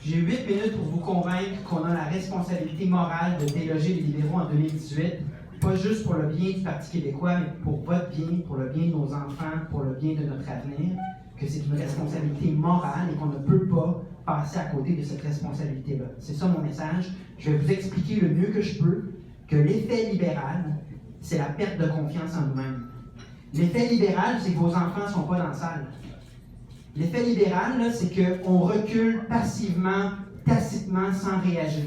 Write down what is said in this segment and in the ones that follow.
J'ai 8 minutes pour vous convaincre qu'on a la responsabilité morale de déloger les libéraux en 2018, pas juste pour le bien du Parti québécois, mais pour votre bien, pour le bien de nos enfants, pour le bien de notre avenir, que c'est une responsabilité morale et qu'on ne peut pas passer à côté de cette responsabilité-là. C'est ça mon message. Je vais vous expliquer le mieux que je peux que l'effet libéral, c'est la perte de confiance en nous-mêmes. L'effet libéral, c'est que vos enfants ne sont pas dans la salle. L'effet libéral, là, c'est qu'on recule passivement, tacitement, sans réagir.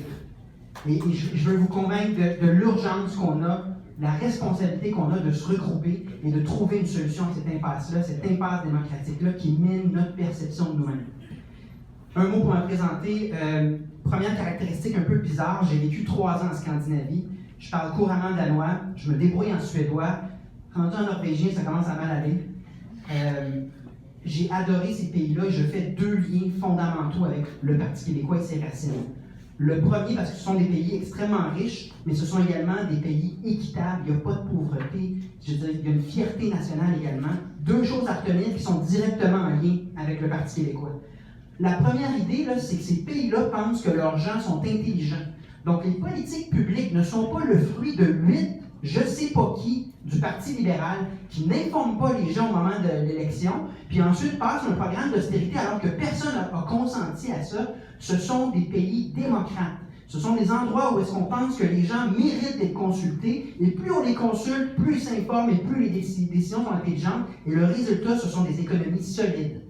Et je veux vous convaincre de l'urgence qu'on a, la responsabilité qu'on a de se regrouper et de trouver une solution à cette impasse-là, cette impasse démocratique-là qui mine notre perception de nous-mêmes. Un mot pour me présenter. Première caractéristique un peu bizarre, j'ai vécu 3 ans en Scandinavie. Je parle couramment danois, je me débrouille en suédois. Rendu en norvégien, ça commence à mal aller. J'ai adoré ces pays-là et je fais 2 liens fondamentaux avec le Parti québécois et ses racines. Le premier, parce que ce sont des pays extrêmement riches, mais ce sont également des pays équitables, il n'y a pas de pauvreté, je veux dire, il y a une fierté nationale également. 2 choses à retenir qui sont directement en lien avec le Parti québécois. La première idée, là, c'est que ces pays-là pensent que leurs gens sont intelligents. Donc les politiques publiques ne sont pas le fruit de 8 je sais pas qui du Parti libéral qui n'informe pas les gens au moment de l'élection, puis ensuite passe un programme d'austérité alors que personne n'a consenti à ça. Ce sont des pays démocrates. Ce sont des endroits où est-ce qu'on pense que les gens méritent d'être consultés, et plus on les consulte, plus ils s'informent et plus les décisions sont intelligentes, et le résultat, ce sont des économies solides.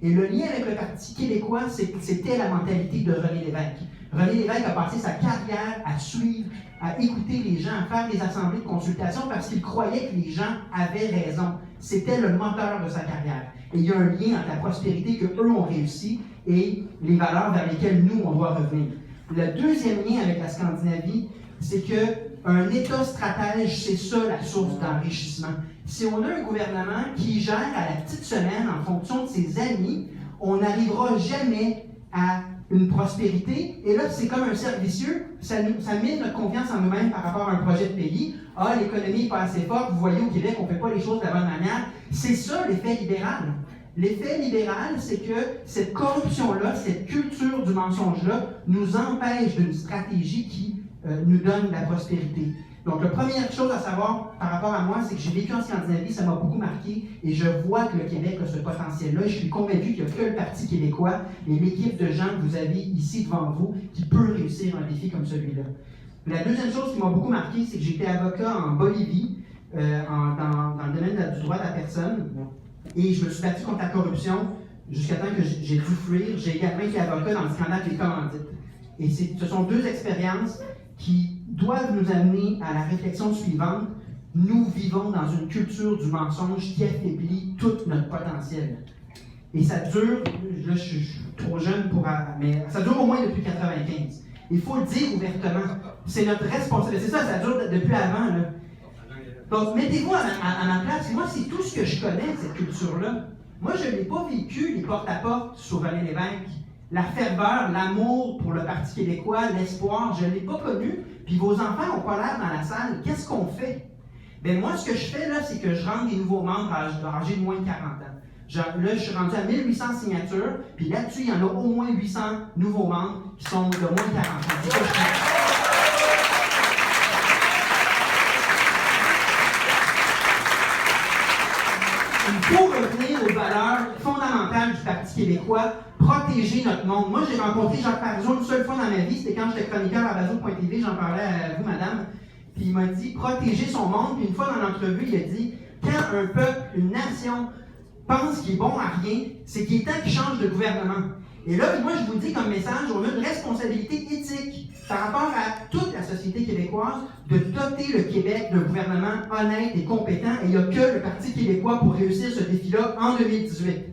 Et le lien avec le Parti québécois, c'était la mentalité de René Lévesque. René Lévesque a passé sa carrière à suivre, à écouter les gens, à faire des assemblées de consultation parce qu'il croyait que les gens avaient raison. C'était le moteur de sa carrière. Et il y a un lien entre la prospérité qu'eux ont réussi et les valeurs vers lesquelles nous, on doit revenir. Le deuxième lien avec la Scandinavie, c'est qu'un État stratège, c'est ça la source d'enrichissement. Si on a un gouvernement qui gère à la petite semaine en fonction de ses amis, on n'arrivera jamais à une prospérité. Et là, c'est comme un cercle vicieux. Ça mine notre confiance en nous-mêmes par rapport à un projet de pays. Ah, l'économie n'est pas assez forte. Vous voyez, au Québec, on ne fait pas les choses de la bonne manière. C'est ça, l'effet libéral. L'effet libéral, c'est que cette corruption-là, cette culture du mensonge-là, nous empêche d'une stratégie qui nous donne la prospérité. Donc, la première chose à savoir par rapport à moi, c'est que j'ai vécu en Scandinavie, ça m'a beaucoup marqué, et je vois que le Québec a ce potentiel-là, et je suis convaincu qu'il n'y a que le Parti québécois et l'équipe de gens que vous avez ici devant vous qui peut réussir un défi comme celui-là. La deuxième chose qui m'a beaucoup marqué, c'est que j'étais avocat en Bolivie, dans le domaine du droit de la personne, et je me suis battu contre la corruption jusqu'à temps que j'ai dû fuir. J'ai également été avocat dans le scandale des commandites. Et ce sont 2 expériences qui doivent nous amener à la réflexion suivante. Nous vivons dans une culture du mensonge qui affaiblit tout notre potentiel. Et ça dure, là je suis trop jeune mais ça dure au moins depuis 1995. Il faut le dire ouvertement. C'est notre responsabilité. C'est ça, ça dure depuis avant. Là. Donc mettez-vous à ma place. Moi, c'est tout ce que je connais, cette culture-là. Moi, je n'ai pas vécu les porte-à-porte sur René Lévesque. La ferveur, l'amour pour le Parti québécois, l'espoir, je ne l'ai pas connu. Puis vos enfants n'ont pas l'air dans la salle. Qu'est-ce qu'on fait? Bien, moi, ce que je fais, là, c'est que je rentre des nouveaux membres âgés de moins de 40 ans. Là, je suis rendu à 1800 signatures, puis là-dessus, il y en a au moins 800 nouveaux membres qui sont de moins de 40 ans. C'est ça que je fais. Il faut revenir aux valeurs fondamentales du Parti québécois, protéger notre monde. Moi, j'ai rencontré Jacques Parizeau une seule fois dans ma vie, c'était quand j'étais chroniqueur à Bazo.tv, j'en parlais à vous, madame, puis il m'a dit protéger son monde, puis une fois dans l'entrevue, il a dit quand un peuple, une nation pense qu'il est bon à rien, c'est qu'il est temps qu'il change de gouvernement. Et là, moi, je vous dis comme message, on a une responsabilité éthique par rapport à toute la société québécoise de doter le Québec d'un gouvernement honnête et compétent. Et il n'y a que le Parti québécois pour réussir ce défi-là en 2018.